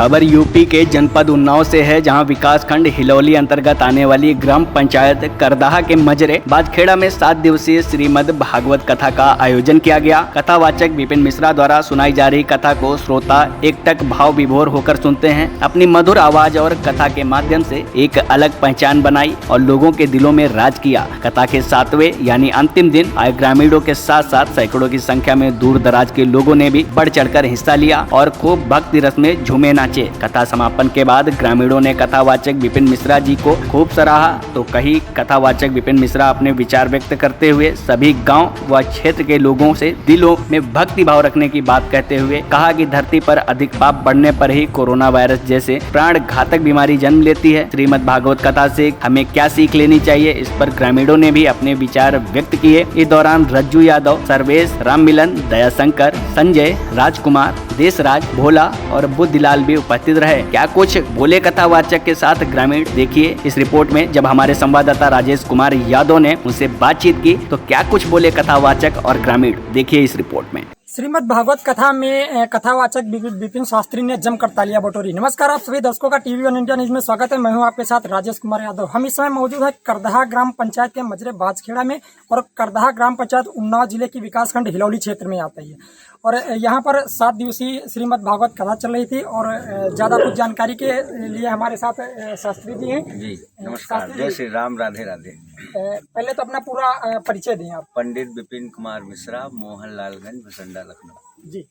खबर यूपी के जनपद उन्नाव से है, जहां विकास खंड हिलौली अंतर्गत आने वाली ग्राम पंचायत करदाहा के मजरे बाजखेड़ा में 7 दिवसीय श्रीमद् भागवत कथा का आयोजन किया गया। कथावाचक विपिन मिश्रा द्वारा सुनाई जा रही कथा को श्रोता एकटक भाव विभोर होकर सुनते हैं। अपनी मधुर आवाज और कथा के माध्यम से एक अलग पहचान बनाई और लोगों के दिलों में राज किया। कथा के 7वें यानी अंतिम दिन आए ग्रामीणों के साथ साथ सैकड़ों की संख्या में दूर दराज के लोगों ने भी बढ़ चढ़कर हिस्सा लिया और खूब भक्ति रस में झूमे नाचे। कथा समापन के बाद ग्रामीणों ने कथावाचक विपिन मिश्रा जी को खूब सराहा, तो कहीं कथावाचक विपिन मिश्रा अपने विचार व्यक्त करते हुए सभी गांव व क्षेत्र के लोगों से दिलों में भक्ति भाव रखने की बात कहते हुए कहा कि धरती पर अधिक पाप बढ़ने पर ही कोरोना वायरस जैसे प्राण घातक बीमारी जन्म लेती है। श्रीमद् भागवत कथा से हमें क्या सीख लेनी चाहिए, इस पर ग्रामीणों ने भी अपने विचार व्यक्त किए। इस दौरान रज्जू यादव, सर्वेश, राम मिलन, दयाशंकर, संजय, राजकुमार, देशराज, भोला और बुद्धिलाल भी उपस्थित रहे। क्या कुछ बोले कथावाचक के साथ ग्रामीण, देखिए इस रिपोर्ट में। जब हमारे संवाददाता राजेश कुमार यादव ने उनसे बातचीत की तो क्या कुछ बोले कथावाचक और ग्रामीण, देखिए इस रिपोर्ट में। श्रीमद् भागवत कथा में कथावाचक विपिन शास्त्री ने जमकर तालियां बटोरी। नमस्कार, आप सभी दर्शकों का टीवी वन इंडिया न्यूज में स्वागत है। मैं हूं आपके साथ राजेश कुमार यादव। हम इस समय मौजूद है करदाहा ग्राम पंचायत के मजरे बाजखेड़ा में, और करदाहा ग्राम पंचायत उन्नाव जिले की विकासखंड हिलौली क्षेत्र में आता है। और यहाँ पर 7 दिवसीय श्रीमद् भागवत कथा चल रही थी, और ज्यादा कुछ जानकारी के लिए हमारे साथ शास्त्री जी हैं। जी नमस्कार, जय श्री राम, राधे राधे। पहले तो अपना पूरा परिचय दें आप। पंडित विपिन कुमार मिश्रा, मोहनलालगंज, भसंडा, लखनऊ। जी,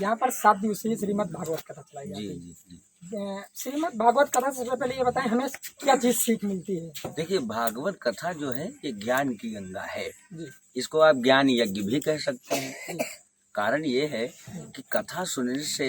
यहाँ पर 7 दिवसीय श्रीमद् भागवत कथा चलाई जी जाती है। जी जी। श्रीमद् भागवत कथा से सबसे पहले ये बताएं, हमें क्या चीज सीख मिलती है? देखिए, भागवत कथा जो है ये ज्ञान की गंगा है। जी, इसको आप ज्ञान यज्ञ भी कह सकते हैं। कारण ये है कि कथा सुनने से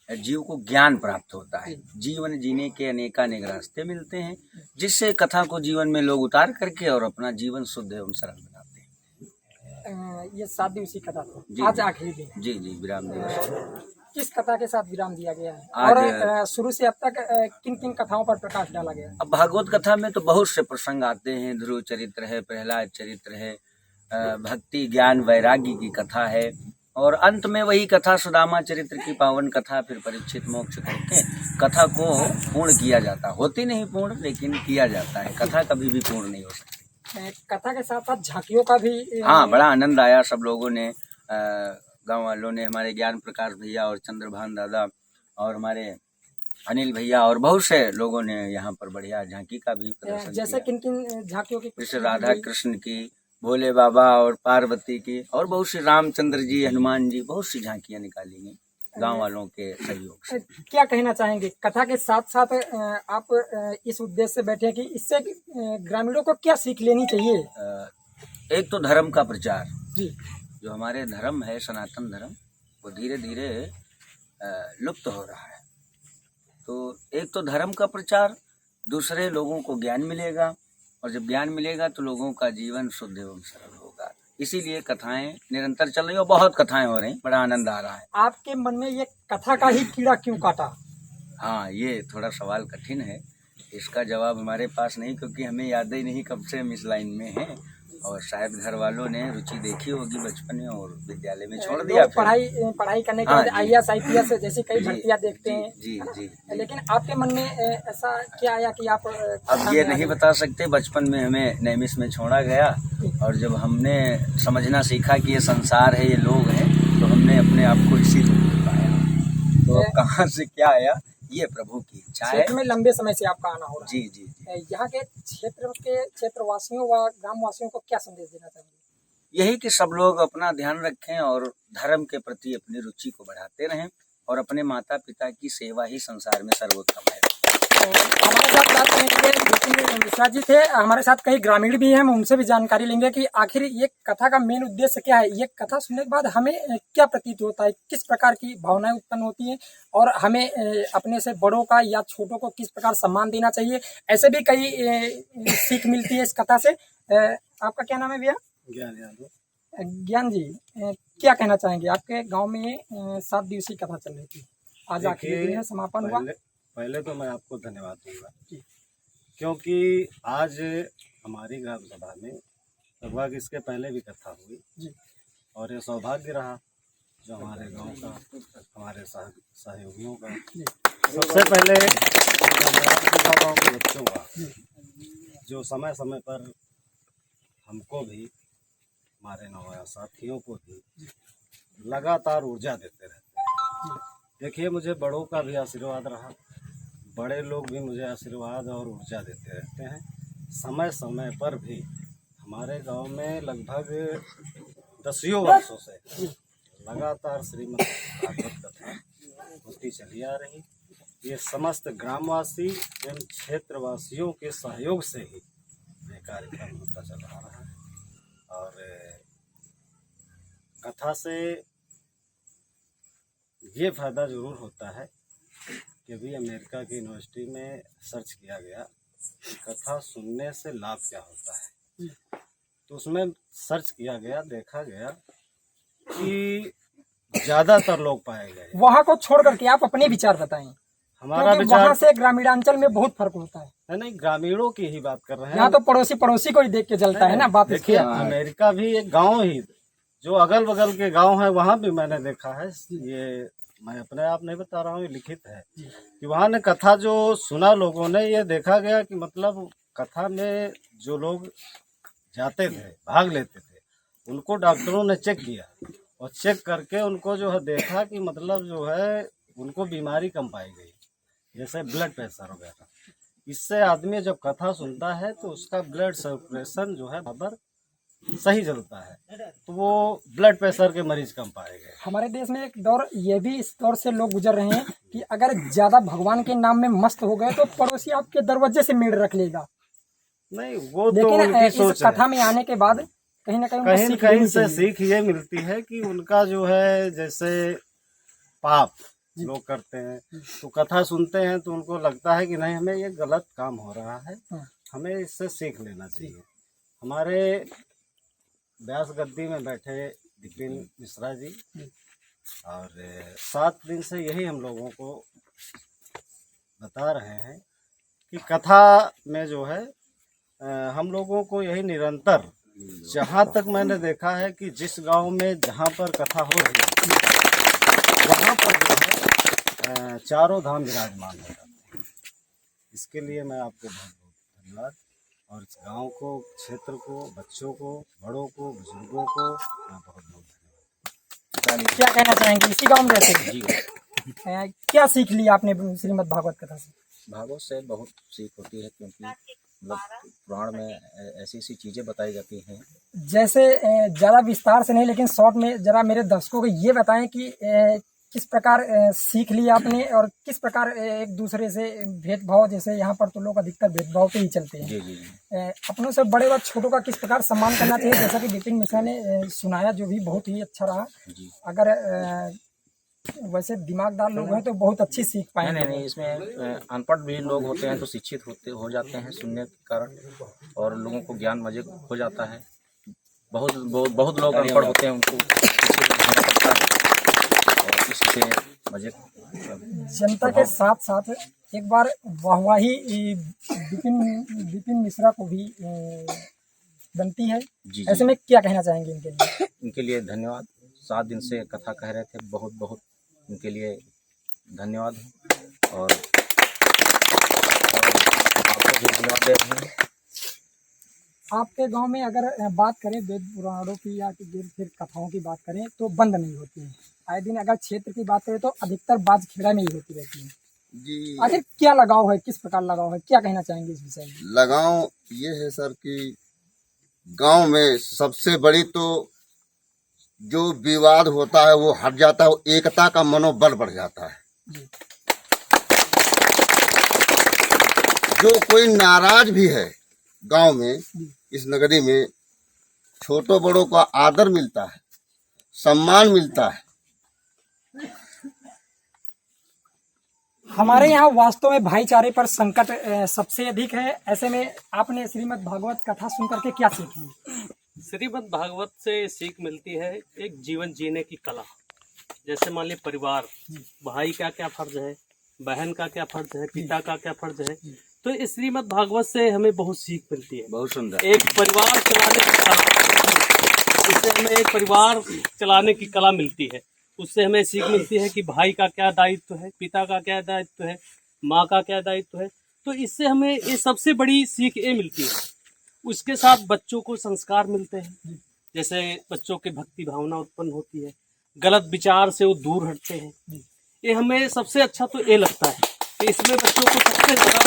जीव को ज्ञान प्राप्त होता है। जीवन जीने के अनेकानेक रास्ते मिलते हैं, जिससे कथा को जीवन में लोग उतार करके और अपना जीवन शुद्ध एवं सरल बनाते हैं। ये 7 दिवसीय कथा थी, जी, आज आखिरी दिन। जी जी, विराम दिवस। किस कथा के साथ विराम दिया गया है, आज और शुरू से अब तक किन किन कथाओं पर प्रकाश डाला गया है? अब भागवत कथा में तो बहुत से प्रसंग आते हैं। ध्रुव चरित्र है, प्रहलाद चरित्र है, भक्ति ज्ञान वैराग्य की कथा है, और अंत में वही कथा सुदामा चरित्र की पावन कथा, फिर परीक्षित मोक्ष करके कथा को पूर्ण किया जाता। होती नहीं पूर्ण, लेकिन किया जाता है। कथा कभी भी पूर्ण नहीं हो सकती। कथा के साथ साथ झांकियों का भी हाँ, बड़ा आनंद आया। सब लोगों ने, गांव वालों ने, हमारे ज्ञान प्रकाश भैया और चंद्रभान दादा और हमारे अनिल भैया और बहुत से लोगों ने यहाँ पर बढ़िया झांकी का भी प्रदर्शन जैसे किया। किन किन झांकियों की? जैसे राधा कृष्ण की, भोले बाबा और पार्वती की, और बहुत सी रामचंद्र जी, हनुमान जी, बहुत सी झांकियां निकाली गई गांव वालों के सहयोग से। क्या कहना चाहेंगे कथा के साथ साथ? आप इस उद्देश्य से बैठे हैं कि इससे ग्रामीणों को क्या सीख लेनी चाहिए? एक तो धर्म का प्रचार। जी, जो हमारे धर्म है, सनातन धर्म, वो धीरे धीरे लुप्त हो रहा है। तो एक तो धर्म का प्रचार, दूसरे लोगों को ज्ञान मिलेगा, और जब ज्ञान मिलेगा तो लोगों का जीवन शुद्ध एवं सरल होगा। इसीलिए कथाएं निरंतर चल रही, और बहुत कथाएं हो रही, बड़ा आनंद आ रहा है। आपके मन में ये कथा का ही कीड़ा क्यों काटा? हाँ, ये थोड़ा सवाल कठिन है। इसका जवाब हमारे पास नहीं, क्योंकि हमें याद ही नहीं कब से हम इस लाइन में हैं, और शायद घर वालों ने रुचि देखी होगी बचपन में और विद्यालय में छोड़ दिया। पढ़ाई करने के बाद IAS IPS जैसी कई भर्तियां देखते हैं। जी जी। लेकिन आपके मन में ऐसा क्या आया कि आप अब ये नहीं बता सकते। बचपन में हमें नैमिष में छोड़ा गया, और जब हमने समझना सीखा कि ये संसार है, ये लोग हैं, तो हमने अपने आप को इसी रूप में पाया। तो कहाँ से क्या आया, ये प्रभु की इच्छा है। क्षेत्र में लंबे समय से आपका आना हो रहा है। जी जी जी। यहाँ के क्षेत्रवासियों व ग्रामवासियों को क्या संदेश देना चाहेंगे? यही कि सब लोग अपना ध्यान रखें और धर्म के प्रति अपनी रुचि को बढ़ाते रहें, और अपने माता पिता की सेवा ही संसार में सर्वोत्तम है। हमारे साथ बात करने के लिए विपिन मिश्रा जी थे। हमारे साथ कई ग्रामीण भी हैं, हम उनसे भी जानकारी लेंगे कि आखिर ये कथा का मेन उद्देश्य क्या है। ये कथा सुनने के बाद हमें क्या प्रतीत होता है, किस प्रकार की भावनाएं उत्पन्न होती हैं, और हमें अपने से बड़ों का या छोटों को किस प्रकार सम्मान देना चाहिए। ऐसे भी कई सीख मिलती है इस कथा से। आपका क्या नाम है भैया? ज्ञान यादव। ज्ञान जी, क्या कहना चाहेंगे? आपके गाँव में 7 दिवसीय कथा चल रही थी, आज आखिरी दिन है, समापन हुआ। पहले तो मैं आपको धन्यवाद दूंगा, क्योंकि आज हमारी ग्राम सभा में लगभग इसके पहले भी कथा हुई जी, और ये सौभाग्य रहा जो हमारे गांव का, हमारे सहयोगियों का सबसे पहले गाँव के बच्चों का जो समय समय पर हमको भी, हमारे नौजवान साथियों को भी लगातार ऊर्जा देते रहते हैं। देखिए, मुझे बड़ों का भी आशीर्वाद रहा, बड़े लोग भी मुझे आशीर्वाद और ऊर्जा देते रहते हैं। समय समय पर भी हमारे गांव में लगभग 10 वर्षों से लगातार श्रीमद् भागवत कथा होती चली आ रही। ये समस्त ग्रामवासी एवं क्षेत्रवासियों के सहयोग से ही ये कार्यक्रम होता चल रहा है। और कथा से ये फायदा जरूर होता है कि अभी अमेरिका की यूनिवर्सिटी में सर्च किया गया कि कथा सुनने से लाभ क्या होता है। तो उसमें सर्च किया गया, देखा गया कि ज्यादातर लोग पाए गए। वहाँ को छोड़ करके आप अपने विचार बताएं। हमारा क्योंकि विचार वहाँ से ग्रामीणांचल में बहुत फर्क होता है। नहीं, ग्रामीणों की ही बात कर रहे हैं। यहाँ तो पड़ोसी को ही देख के जलता है ना बात। देखिए, अमेरिका भी एक गांव ही, जो अगल बगल के गांव है वहाँ भी मैंने देखा है। ये मैं अपने आप नहीं बता रहा हूँ, ये लिखित है कि वहाँ ने कथा जो सुना लोगों ने, ये देखा गया कि मतलब कथा में जो लोग जाते थे, भाग लेते थे, उनको डॉक्टरों ने चेक किया और चेक करके उनको जो है देखा कि मतलब जो है उनको बीमारी कम पाई गई, जैसे ब्लड प्रेशर वगैरह। इससे आदमी जब कथा सुनता है तो उसका ब्लड सर्कुलेशन जो है बराबर सही चलता है, तो वो ब्लड प्रेशर के मरीज कम पाए गए। हमारे देश में एक दौर ये भी इस दौर से लोग गुजर रहे हैं कि अगर ज्यादा भगवान के नाम में मस्त हो गए तो पड़ोसी आपके दरवाजे से मेड़ रख लेगा। नहीं, वो तो लेकिन उनकी इस सोच कथा है। में आने के बाद कहीं ना कहीं उनको कहीं न सीख कहीं लेनी से चाहिए। सीख ये मिलती है कि उनका जो है जैसे पाप लोग करते हैं, तो कथा सुनते हैं तो उनको लगता है कि नहीं, हमें ये गलत काम हो रहा है, हमें इससे सीख लेना चाहिए। हमारे व्यास गद्दी में बैठे विपिन मिश्रा जी, और 7 दिन से यही हम लोगों को बता रहे हैं कि कथा में जो है हम लोगों को यही निरंतर, जहाँ तक मैंने देखा है कि जिस गांव में जहाँ पर कथा हो रही है वहाँ पर जो है चारों धाम विराजमान हो जाते हैं। इसके लिए मैं आपको बहुत बहुत धन्यवाद, और इस गांव को, क्षेत्र को, बच्चों को, बड़ों को, बुजुर्गों को मैं बहुत बहुत धन्यवाद। क्या कहना चाहेंगे? इसी गाँव में रहते हैं, क्या सीख लिया आपने श्रीमद् भागवत कथा से? भागवत से बहुत सीख होती है, क्योंकि मतलब पुराण में ऐसी ऐसी चीजें बताई जाती हैं। जैसे ज्यादा विस्तार से नहीं, लेकिन शॉर्ट में जरा मेरे दर्शकों को ये बताएं कि किस प्रकार सीख लिया आपने और किस प्रकार एक दूसरे से भेदभाव, जैसे यहाँ पर तो लोग अधिकतर भेदभाव पे ही चलते हैं। जी जी अपनों से बड़े व छोटों का किस प्रकार सम्मान करना चाहिए, जैसा कि विपिन मिश्रा ने सुनाया, जो भी बहुत ही अच्छा रहा। जी। अगर वैसे दिमागदार लोग हैं तो बहुत अच्छी सीख पाएंगे। नहीं, इसमें अनपढ़ भी लोग होते हैं तो शिक्षित हो जाते हैं सुनने के कारण, और लोगों को ज्ञान मजे हो जाता है। बहुत लोग अनपढ़ होते हैं, उनको शिक्षित होना पड़ता है और इससे मजे। जनता के साथ साथ एक बार वाहवाही विपिन मिश्रा को भी बनती है। जी ऐसे में क्या कहना चाहेंगे इनके लिए? इनके लिए धन्यवाद। 7 दिन से कथा कह रहे थे, बहुत बहुत इनके लिए धन्यवाद, और आपको भी धन्यवाद दे रहे हैं। आपके गांव में अगर बात करें वेद पुराणों की या फिर कथाओं की बात करें तो बंद नहीं होती है। आए दिन अगर क्षेत्र की बात करें तो अधिकतर बात खेड़ा में ही होती रहती है जी। आखिर क्या लगाव है, किस प्रकार लगाव है, क्या कहना चाहेंगे इस विषय में? लगाव ये है सर कि गांव में सबसे बड़ी तो जो विवाद होता है वो हट जाता है, एकता का मनोबल बढ़ जाता है। जो कोई नाराज भी है गांव में, इस नगरी में छोटों बड़ों का आदर मिलता है, सम्मान मिलता है। हमारे यहाँ वास्तव में भाईचारे पर संकट सबसे अधिक है। ऐसे में आपने श्रीमद् भागवत कथा सुन करके क्या सीख ली? श्रीमद् भागवत से सीख मिलती है एक जीवन जीने की कला। जैसे मान लीजिए परिवार, भाई का क्या फर्ज है, बहन का क्या फर्ज है, पिता का क्या फर्ज है, तो इस श्रीमद् भागवत से हमें बहुत सीख मिलती है। बहुत सुंदर। एक परिवार चलाने की कला, इससे हमें एक परिवार चलाने की कला मिलती है। उससे हमें सीख मिलती है कि भाई का क्या दायित्व है, पिता का क्या दायित्व है, माँ का क्या दायित्व है। तो इससे हमें ये सबसे बड़ी सीख ये मिलती है। उसके साथ बच्चों को संस्कार मिलते हैं, जैसे बच्चों के भक्ति भावना उत्पन्न होती है, गलत विचार से वो दूर हटते हैं। ये हमें सबसे अच्छा तो ये लगता है कि इसमें बच्चों को सबसे ज़्यादा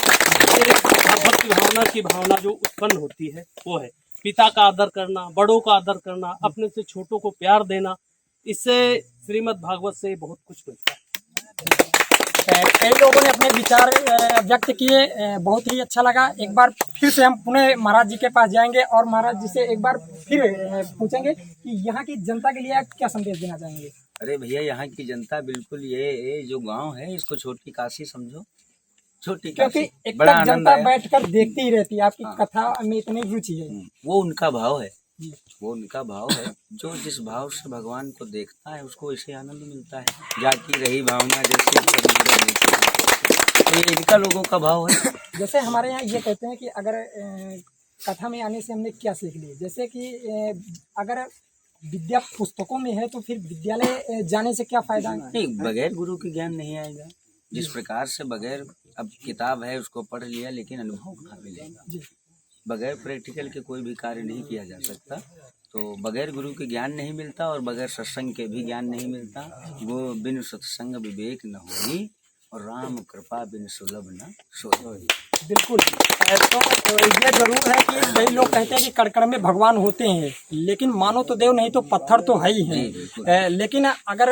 भक्ति भावना की भावना जो उत्पन्न होती है वो है पिता का आदर करना, बड़ों का आदर करना, अपने से छोटों को प्यार देना। इससे श्रीमद् भागवत से बहुत कुछ मिलता है। कई लोगों ने अपने विचार व्यक्त किए, बहुत ही अच्छा लगा। एक बार फिर से हम पुनः महाराज जी के पास जाएंगे और महाराज जी से एक बार फिर पूछेंगे कि यहाँ की जनता के लिए आप क्या संदेश देना चाहेंगे। अरे भैया, यहाँ की जनता बिल्कुल ये जो गांव है इसको छोटी काशी समझो, छोटी क्योंकि काशी। एक बड़ा तक आनंद जनता आया। बैठकर देखती ही रहती है, आपकी कथा में इतनी रुचि है। वो उनका भाव है, वो उनका भाव है। जो जिस भाव से भगवान को देखता है उसको ऐसे आनंद मिलता है। जाती रही भावना जैसे तो ये इनका लोगों का भाव है। जैसे हमारे यहाँ ये कहते हैं कि अगर कथा में आने से हमने क्या सीख ली, जैसे कि अगर विद्या पुस्तकों में है तो फिर विद्यालय जाने से क्या फायदा है। नहीं, बगैर गुरु के ज्ञान नहीं आएगा। जिस प्रकार से बगैर, अब किताब है उसको पढ़ लिया लेकिन अनुभव कहाँ मिलेगा। बगैर प्रैक्टिकल के कोई भी कार्य नहीं किया जा सकता। तो बगैर गुरु के ज्ञान नहीं मिलता और बगैर सत्संग के भी ज्ञान नहीं मिलता। वो बिन सत्संग विवेक न होई और राम कृपा बिन सुलभ न सोई। बिल्कुल। तो ये जरूर है कि कई लोग कहते हैं कि कण में भगवान होते हैं, लेकिन मानो तो देव नहीं तो पत्थर तो है ही है। लेकिन अगर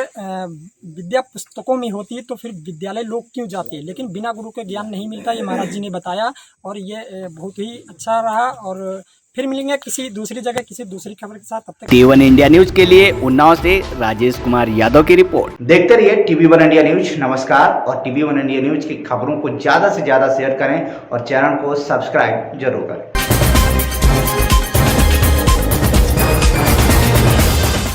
विद्या पुस्तकों में होती है तो फिर विद्यालय लोग क्यों जाते हैं, लेकिन बिना गुरु के ज्ञान नहीं मिलता। ये महाराज जी ने बताया और ये बहुत ही अच्छा रहा। और फिर मिलेंगे किसी दूसरी जगह किसी दूसरी खबर के साथ। तब तक T1 इंडिया न्यूज के लिए उन्नाव से राजेश कुमार यादव की रिपोर्ट। देखते रहिए TV1 इंडिया न्यूज। नमस्कार। और TV1 इंडिया न्यूज की खबरों को ज्यादा से ज्यादा शेयर करें और चैनल को सब्सक्राइब जरूर करें।